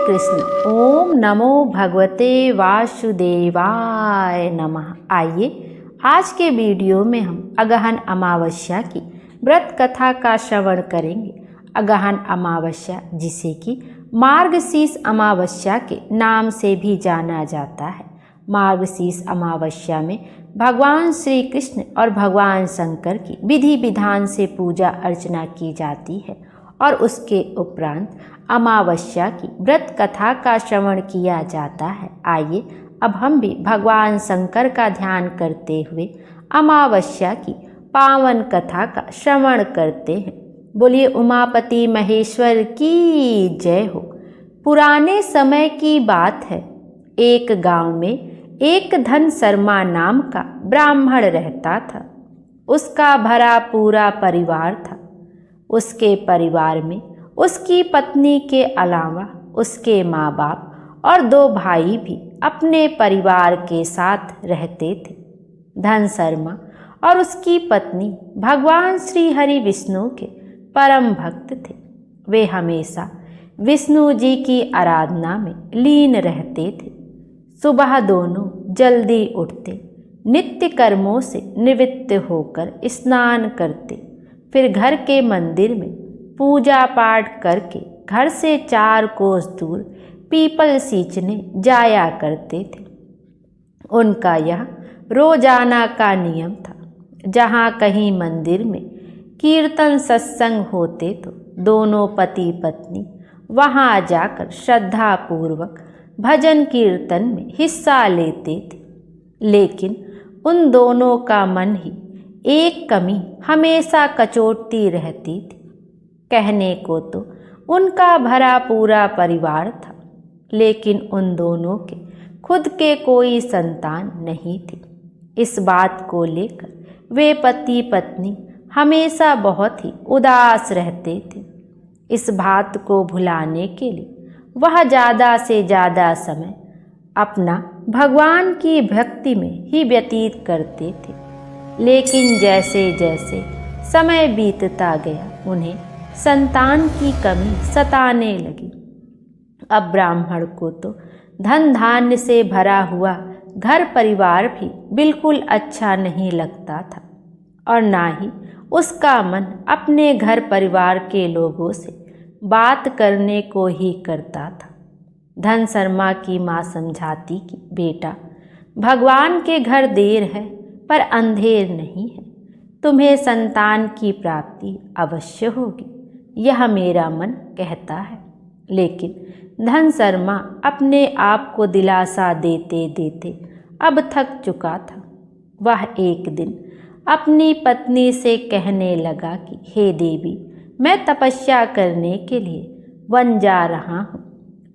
कृष्ण। ओम नमो भगवते वासुदेवाय नमः। आइए आज के वीडियो में हम अगहन अमावस्या की व्रत कथा का श्रवण करेंगे। अगहन अमावस्या, जिसे कि मार्गशीर्ष अमावस्या के नाम से भी जाना जाता है। मार्गशीर्ष अमावस्या में भगवान श्री कृष्ण और भगवान शंकर की विधि विधान से पूजा अर्चना की जाती है और उसके उपरांत अमावस्या की व्रत कथा का श्रवण किया जाता है। आइए अब हम भी भगवान शंकर का ध्यान करते हुए अमावस्या की पावन कथा का श्रवण करते हैं। बोलिए उमापति महेश्वर की जय हो। पुराने समय की बात है, एक गांव में एक धन शर्मा नाम का ब्राह्मण रहता था। उसका भरा पूरा परिवार था। उसके परिवार में उसकी पत्नी के अलावा उसके माँ बाप और 2 भाई भी अपने परिवार के साथ रहते थे। धन शर्मा और उसकी पत्नी भगवान श्री हरि विष्णु के परम भक्त थे। वे हमेशा विष्णु जी की आराधना में लीन रहते थे। सुबह दोनों जल्दी उठते, नित्य कर्मों से निवृत्त होकर स्नान करते, फिर घर के मंदिर में पूजा पाठ करके घर से 4 कोस दूर पीपल सींचने जाया करते थे। उनका यह रोजाना का नियम था। जहाँ कहीं मंदिर में कीर्तन सत्संग होते तो दोनों पति पत्नी वहाँ जाकर श्रद्धा पूर्वक भजन कीर्तन में हिस्सा लेते थे। लेकिन उन दोनों का मन ही एक कमी हमेशा कचोटती रहती थी। कहने को तो उनका भरा पूरा परिवार था, लेकिन उन दोनों के खुद के कोई संतान नहीं थी। इस बात को लेकर वे पति पत्नी हमेशा बहुत ही उदास रहते थे। इस बात को भुलाने के लिए वह ज़्यादा से ज़्यादा समय अपना भगवान की भक्ति में ही व्यतीत करते थे। लेकिन जैसे जैसे समय बीतता गया उन्हें संतान की कमी सताने लगी। अब ब्राह्मण को तो धन धान्य से भरा हुआ घर परिवार भी बिल्कुल अच्छा नहीं लगता था और ना ही उसका मन अपने घर परिवार के लोगों से बात करने को ही करता था। धन शर्मा की माँ समझाती कि बेटा, भगवान के घर देर है पर अंधेर नहीं है। तुम्हें संतान की प्राप्ति अवश्य होगी, यह मेरा मन कहता है। लेकिन धन शर्मा अपने आप को दिलासा देते देते अब थक चुका था। वह एक दिन अपनी पत्नी से कहने लगा कि हे देवी, मैं तपस्या करने के लिए वन जा रहा हूँ।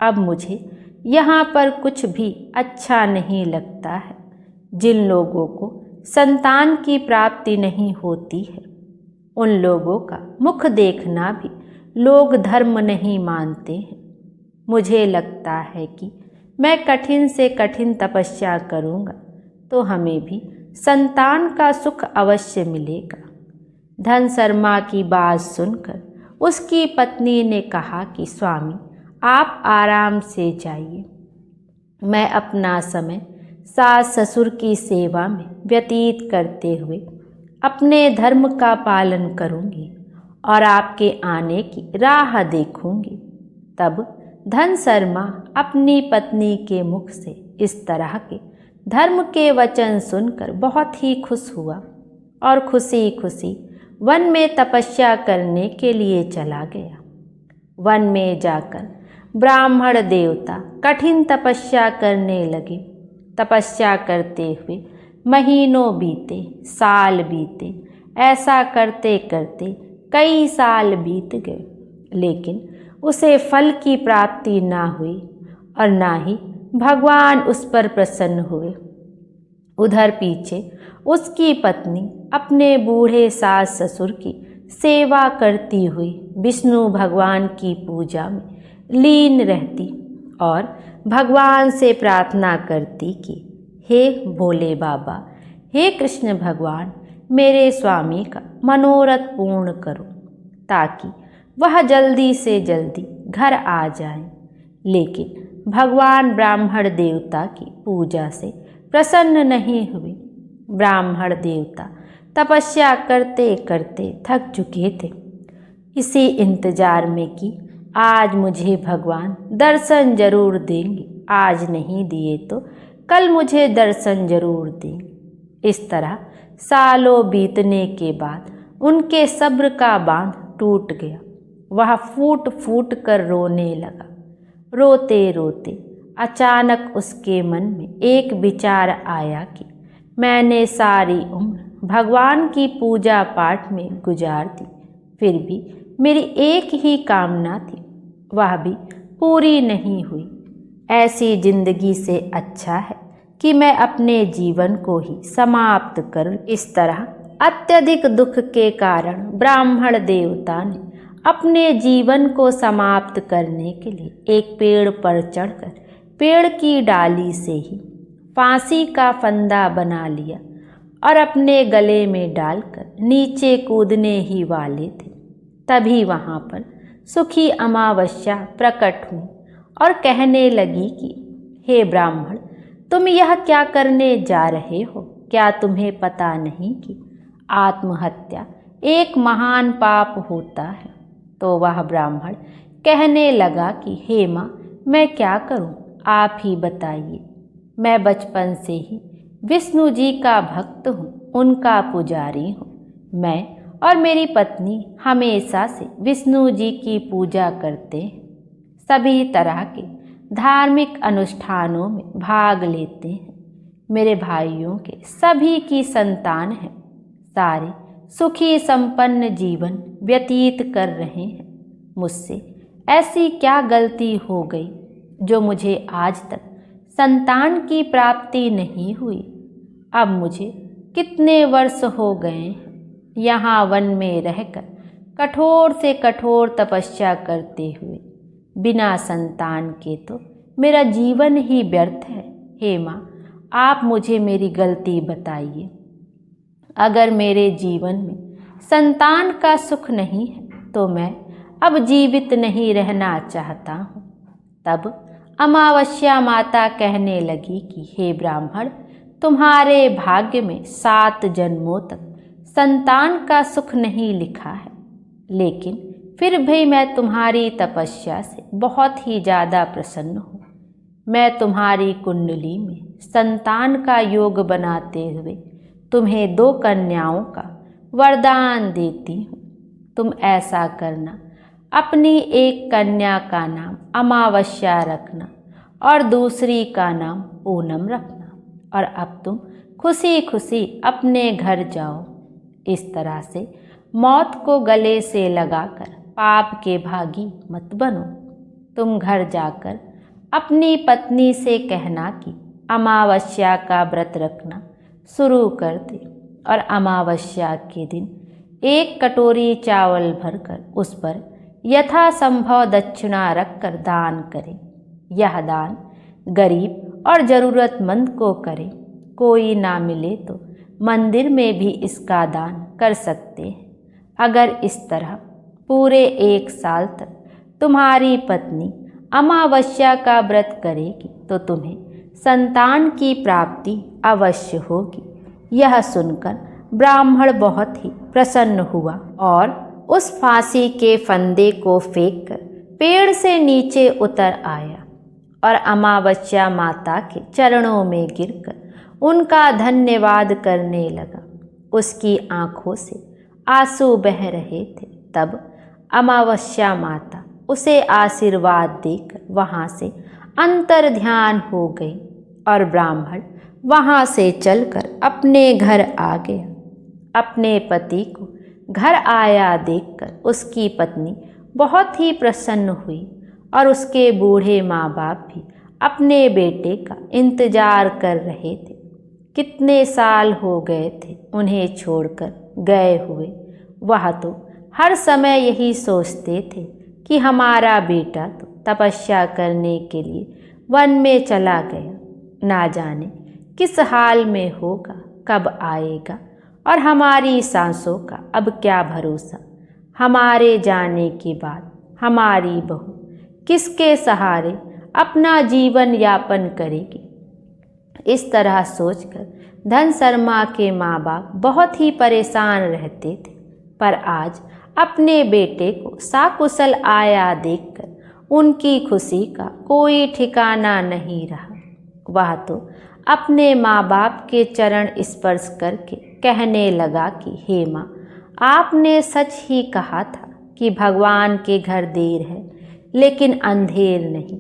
अब मुझे यहाँ पर कुछ भी अच्छा नहीं लगता है। जिन लोगों को संतान की प्राप्ति नहीं होती है, उन लोगों का मुख देखना भी लोग धर्म नहीं मानते हैं। मुझे लगता है कि मैं कठिन से कठिन तपस्या करूँगा तो हमें भी संतान का सुख अवश्य मिलेगा। धन शर्मा की बात सुनकर उसकी पत्नी ने कहा कि स्वामी, आप आराम से जाइए। मैं अपना समय सास ससुर की सेवा में व्यतीत करते हुए अपने धर्म का पालन करूंगी और आपके आने की राह देखूंगी। तब धन शर्मा अपनी पत्नी के मुख से इस तरह के धर्म के वचन सुनकर बहुत ही खुश हुआ और खुशी खुशी वन में तपस्या करने के लिए चला गया। वन में जाकर ब्राह्मण देवता कठिन तपस्या करने लगे। तपस्या करते हुए महीनों बीते, साल बीते। ऐसा करते करते कई साल बीत गए, लेकिन उसे फल की प्राप्ति ना हुई और ना ही भगवान उस पर प्रसन्न हुए। उधर पीछे उसकी पत्नी अपने बूढ़े सास ससुर की सेवा करती हुई विष्णु भगवान की पूजा में लीन रहती और भगवान से प्रार्थना करती कि हे भोले बाबा, हे कृष्ण भगवान, मेरे स्वामी का मनोरथ पूर्ण करो ताकि वह जल्दी से जल्दी घर आ जाए। लेकिन भगवान ब्राह्मण देवता की पूजा से प्रसन्न नहीं हुए। ब्राह्मण देवता तपस्या करते करते थक चुके थे। इसी इंतजार में कि आज मुझे भगवान दर्शन जरूर देंगे, आज नहीं दिए तो कल मुझे दर्शन जरूर देंगे। इस तरह सालों बीतने के बाद उनके सब्र का बांध टूट गया। वह फूट फूट कर रोने लगा। रोते रोते अचानक उसके मन में एक विचार आया कि मैंने सारी उम्र भगवान की पूजा पाठ में गुजार दी, फिर भी मेरी एक ही कामना थी, वह भी पूरी नहीं हुई। ऐसी जिंदगी से अच्छा है कि मैं अपने जीवन को ही समाप्त करूं। इस तरह अत्यधिक दुख के कारण ब्राह्मण देवता ने अपने जीवन को समाप्त करने के लिए एक पेड़ पर चढ़कर पेड़ की डाली से ही फांसी का फंदा बना लिया और अपने गले में डालकर नीचे कूदने ही वाले थे। तभी वहाँ पर सुखी अमावस्या प्रकट हुई और कहने लगी कि हे ब्राह्मण, तुम यह क्या करने जा रहे हो? क्या तुम्हें पता नहीं कि आत्महत्या एक महान पाप होता है? तो वह ब्राह्मण कहने लगा कि हे माँ, मैं क्या करूं, आप ही बताइए। मैं बचपन से ही विष्णु जी का भक्त हूँ, उनका पुजारी हूँ। मैं और मेरी पत्नी हमेशा से विष्णु जी की पूजा करते हैं, सभी तरह के धार्मिक अनुष्ठानों में भाग लेते हैं। मेरे भाइयों के सभी की संतान है, सारे सुखी संपन्न जीवन व्यतीत कर रहे हैं। मुझसे ऐसी क्या गलती हो गई जो मुझे आज तक संतान की प्राप्ति नहीं हुई? अब मुझे कितने वर्ष हो गए हैं यहाँ वन में रहकर कठोर से कठोर तपस्या करते हुए। बिना संतान के तो मेरा जीवन ही व्यर्थ है। हे माँ, आप मुझे मेरी गलती बताइए। अगर मेरे जीवन में संतान का सुख नहीं है तो मैं अब जीवित नहीं रहना चाहता हूँ। तब अमावस्या माता कहने लगी कि हे ब्राह्मण, तुम्हारे भाग्य में 7 जन्मों तक संतान का सुख नहीं लिखा है, लेकिन फिर भी मैं तुम्हारी तपस्या से बहुत ही ज़्यादा प्रसन्न हूँ। मैं तुम्हारी कुंडली में संतान का योग बनाते हुए तुम्हें 2 कन्याओं का वरदान देती हूँ। तुम ऐसा करना, अपनी एक कन्या का नाम अमावस्या रखना और दूसरी का नाम पूनम रखना, और अब तुम खुशी खुशी अपने घर जाओ। इस तरह से मौत को गले से लगाकर पाप के भागी मत बनो। तुम घर जाकर अपनी पत्नी से कहना कि अमावस्या का व्रत रखना शुरू कर दे और अमावस्या के दिन 1 कटोरी चावल भरकर उस पर यथासंभव दक्षिणा रखकर दान करें। यह दान गरीब और ज़रूरतमंद को करें। कोई ना मिले तो मंदिर में भी इसका दान कर सकते हैं। अगर इस तरह पूरे 1 साल तक तुम्हारी पत्नी अमावस्या का व्रत करेगी तो तुम्हें संतान की प्राप्ति अवश्य होगी। यह सुनकर ब्राह्मण बहुत ही प्रसन्न हुआ और उस फांसी के फंदे को फेंककर पेड़ से नीचे उतर आया और अमावस्या माता के चरणों में गिरकर उनका धन्यवाद करने लगा। उसकी आंखों से आंसू बह रहे थे। तब अमावस्या माता उसे आशीर्वाद देकर वहाँ से अंतर ध्यान हो गई और ब्राह्मण वहाँ से चलकर अपने घर आ गया। अपने पति को घर आया देखकर उसकी पत्नी बहुत ही प्रसन्न हुई और उसके बूढ़े माँ बाप भी अपने बेटे का इंतजार कर रहे थे। कितने साल हो गए थे उन्हें छोड़कर गए हुए। वह तो हर समय यही सोचते थे कि हमारा बेटा तो तपस्या करने के लिए वन में चला गया, ना जाने किस हाल में होगा, कब आएगा, और हमारी सांसों का अब क्या भरोसा। हमारे जाने के बाद हमारी बहू किसके सहारे अपना जीवन यापन करेगी। इस तरह सोचकर धन शर्मा के माँ बाप बहुत ही परेशान रहते थे, पर आज अपने बेटे को सकुशल आया देखकर उनकी खुशी का कोई ठिकाना नहीं रहा। वह तो अपने माँ बाप के चरण स्पर्श करके कहने लगा कि हे माँ, आपने सच ही कहा था कि भगवान के घर देर है लेकिन अंधेर नहीं।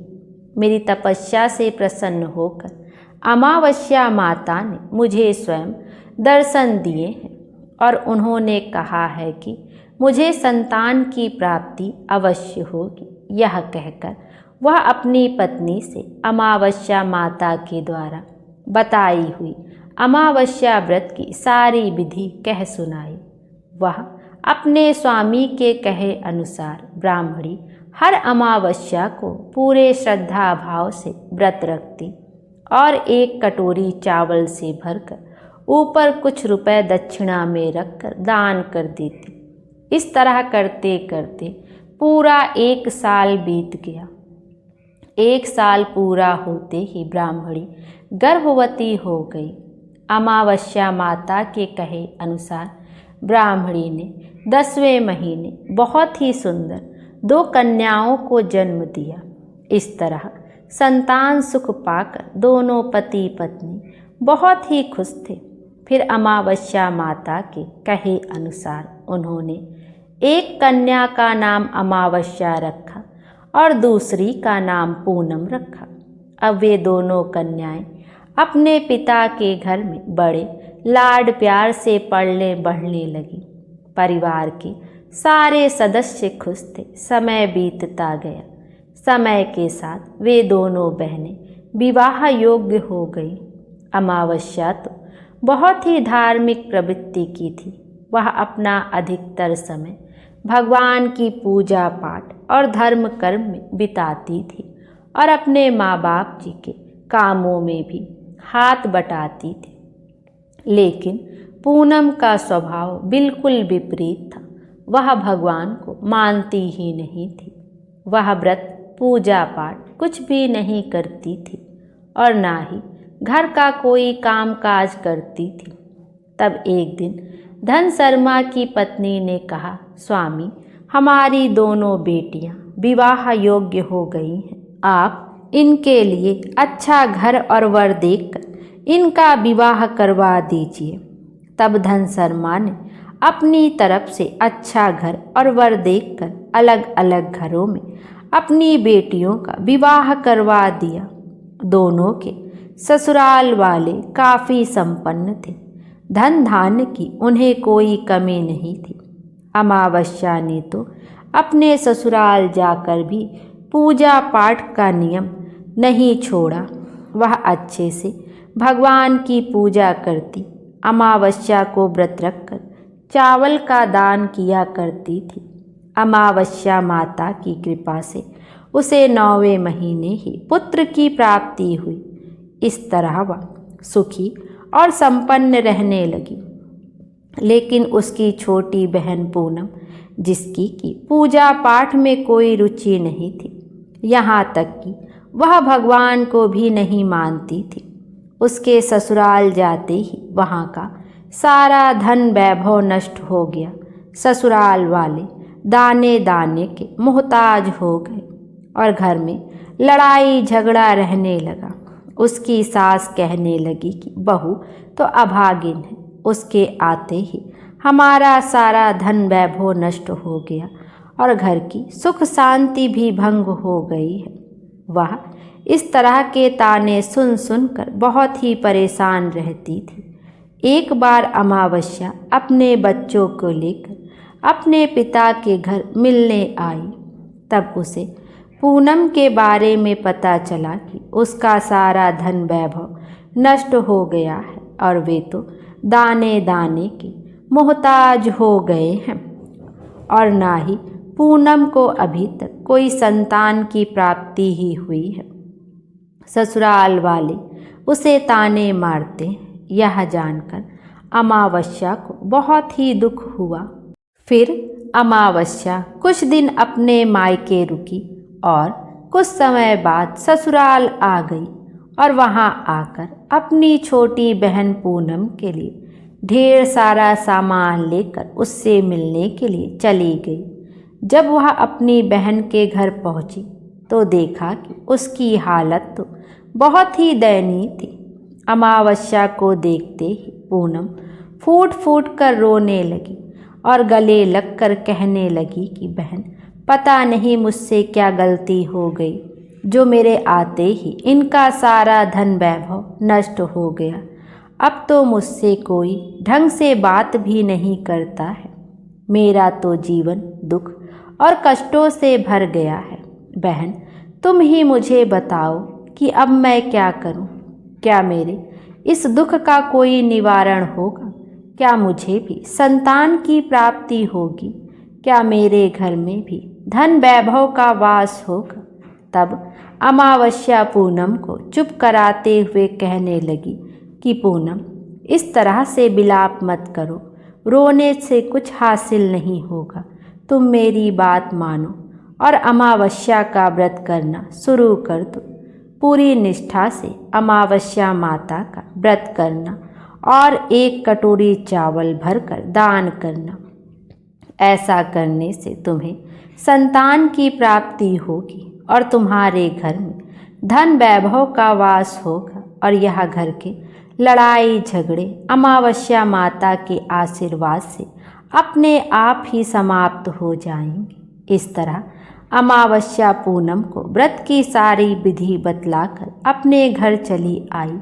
मेरी तपस्या से प्रसन्न होकर अमावस्या माता ने मुझे स्वयं दर्शन दिए हैं और उन्होंने कहा है कि मुझे संतान की प्राप्ति अवश्य होगी। यह कहकर वह अपनी पत्नी से अमावस्या माता के द्वारा बताई हुई अमावस्या व्रत की सारी विधि कह सुनाई। वह अपने स्वामी के कहे अनुसार ब्राह्मणी हर अमावस्या को पूरे श्रद्धा भाव से व्रत रखती और एक कटोरी चावल से भरकर ऊपर कुछ रुपए दक्षिणा में रखकर दान कर देती। इस तरह करते करते पूरा 1 साल बीत गया। 1 साल पूरा होते ही ब्राह्मणी गर्भवती हो गई। अमावस्या माता के कहे अनुसार ब्राह्मणी ने 10वें महीने बहुत ही सुंदर 2 कन्याओं को जन्म दिया। इस तरह संतान सुख पाकर दोनों पति पत्नी बहुत ही खुश थे। फिर अमावस्या माता के कहे अनुसार उन्होंने एक कन्या का नाम अमावस्या रखा और दूसरी का नाम पूनम रखा। अब वे दोनों कन्याएं अपने पिता के घर में बड़े लाड प्यार से पलने बढ़ने लगी। परिवार के सारे सदस्य खुश थे। समय बीतता गया। समय के साथ वे दोनों बहनें विवाह योग्य हो गई। अमावस्या तो बहुत ही धार्मिक प्रवृत्ति की थी। वह अपना अधिकतर समय भगवान की पूजा पाठ और धर्म कर्म में बिताती थी और अपने माँ बाप जी के कामों में भी हाथ बटाती थी। लेकिन पूनम का स्वभाव बिल्कुल विपरीत था। वह भगवान को मानती ही नहीं थी। वह व्रत पूजा पाठ कुछ भी नहीं करती थी और ना ही घर का कोई काम काज करती थी। तब एक दिन धन शर्मा की पत्नी ने कहा, स्वामी, हमारी दोनों बेटियां विवाह योग्य हो गई हैं। आप इनके लिए अच्छा घर और वर देखकर इनका विवाह करवा दीजिए। तब धन शर्मा ने अपनी तरफ से अच्छा घर और वर देखकर अलग अलग घरों में अपनी बेटियों का विवाह करवा दिया। दोनों के ससुराल वाले काफ़ी संपन्न थे। धन धान्य की उन्हें कोई कमी नहीं थी। अमावस्या ने तो अपने ससुराल जाकर भी पूजा पाठ का नियम नहीं छोड़ा। वह अच्छे से भगवान की पूजा करती, अमावस्या को व्रत रखकर चावल का दान किया करती थी। अमावस्या माता की कृपा से उसे 9वें महीने ही पुत्र की प्राप्ति हुई। इस तरह वह सुखी और संपन्न रहने लगी। लेकिन उसकी छोटी बहन पूनम, जिसकी कि पूजा पाठ में कोई रुचि नहीं थी, यहाँ तक कि वह भगवान को भी नहीं मानती थी, उसके ससुराल जाते ही वहाँ का सारा धन वैभव नष्ट हो गया। ससुराल वाले दाने दाने के मोहताज हो गए और घर में लड़ाई झगड़ा रहने लगा। उसकी सास कहने लगी कि बहू तो अभागिन है, उसके आते ही हमारा सारा धन वैभव नष्ट हो गया और घर की सुख शांति भी भंग हो गई है। वह इस तरह के ताने सुन सुनकर बहुत ही परेशान रहती थी। एक बार अमावस्या अपने बच्चों को लेकर अपने पिता के घर मिलने आई। तब उसे पूनम के बारे में पता चला कि उसका सारा धन वैभव नष्ट हो गया है और वे तो दाने दाने के मोहताज हो गए हैं और ना ही पूनम को अभी तक कोई संतान की प्राप्ति ही हुई है। ससुराल वाले उसे ताने मारते हैं। यह जानकर अमावस्या को बहुत ही दुख हुआ। फिर अमावस्या कुछ दिन अपने मायके रुकी और कुछ समय बाद ससुराल आ गई और वहाँ आकर अपनी छोटी बहन पूनम के लिए ढेर सारा सामान लेकर उससे मिलने के लिए चली गई। जब वह अपनी बहन के घर पहुंची तो देखा कि उसकी हालत तो बहुत ही दयनीय थी। अमावस्या को देखते ही पूनम फूट फूट कर रोने लगी और गले लगकर कहने लगी कि बहन, पता नहीं मुझसे क्या गलती हो गई जो मेरे आते ही इनका सारा धन वैभव नष्ट हो गया। अब तो मुझसे कोई ढंग से बात भी नहीं करता है। मेरा तो जीवन दुख और कष्टों से भर गया है। बहन, तुम ही मुझे बताओ कि अब मैं क्या करूं? क्या मेरे इस दुख का कोई निवारण होगा? क्या मुझे भी संतान की प्राप्ति होगी? क्या मेरे घर में भी धन वैभव का वास होगा? तब अमावस्या पूनम को चुप कराते हुए कहने लगी कि पूनम, इस तरह से विलाप मत करो, रोने से कुछ हासिल नहीं होगा। तुम मेरी बात मानो और अमावस्या का व्रत करना शुरू कर दो। पूरी निष्ठा से अमावस्या माता का व्रत करना और 1 कटोरी चावल भरकर दान करना। ऐसा करने से तुम्हें संतान की प्राप्ति होगी और तुम्हारे घर में धन वैभव का वास होगा और यह घर के लड़ाई झगड़े अमावस्या माता के आशीर्वाद से अपने आप ही समाप्त हो जाएंगे। इस तरह अमावस्या पूनम को व्रत की सारी विधि बतलाकर अपने घर चली आई।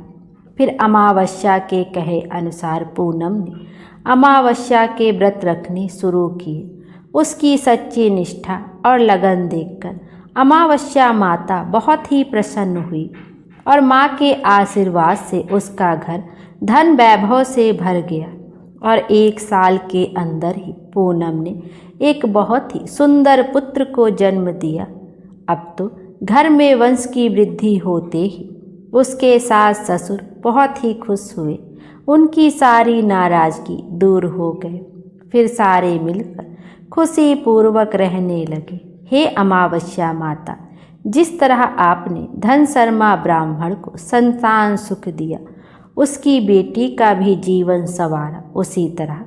फिर अमावस्या के कहे अनुसार पूनम ने अमावस्या के व्रत रखने शुरू किए। उसकी सच्ची निष्ठा और लगन देखकर अमावस्या माता बहुत ही प्रसन्न हुई और माँ के आशीर्वाद से उसका घर धन वैभव से भर गया और 1 साल के अंदर ही पूनम ने एक बहुत ही सुंदर पुत्र को जन्म दिया। अब तो घर में वंश की वृद्धि होते ही उसके सास ससुर बहुत ही खुश हुए। उनकी सारी नाराजगी दूर हो गई। फिर सारे मिलकर खुशी पूर्वक रहने लगे। हे अमावस्या माता, जिस तरह आपने धन शर्मा ब्राह्मण को संतान सुख दिया, उसकी बेटी का भी जीवन संवारा, उसी तरह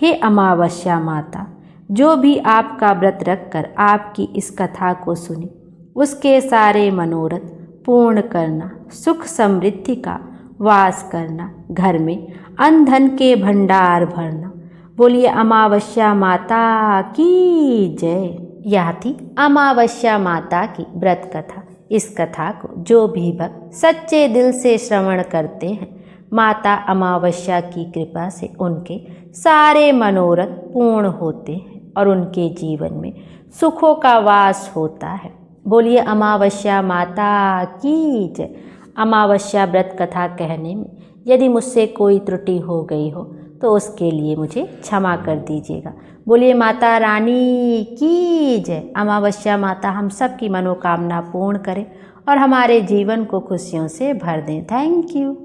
हे अमावस्या माता, जो भी आपका व्रत रखकर आपकी इस कथा को सुने, उसके सारे मनोरथ पूर्ण करना, सुख समृद्धि का वास करना, घर में अन्न धन के भंडार भरना। बोलिए अमावस्या माता की जय। यह थी अमावस्या माता की व्रत कथा। इस कथा को जो भी भक्त सच्चे दिल से श्रवण करते हैं, माता अमावस्या की कृपा से उनके सारे मनोरथ पूर्ण होते हैं और उनके जीवन में सुखों का वास होता है। बोलिए अमावस्या माता की जय। अमावस्या व्रत कथा कहने में यदि मुझसे कोई त्रुटि हो गई हो तो उसके लिए मुझे क्षमा कर दीजिएगा। बोलिए माता रानी की जय। अमावस्या माता हम सब की मनोकामना पूर्ण करें और हमारे जीवन को खुशियों से भर दें। Thank you.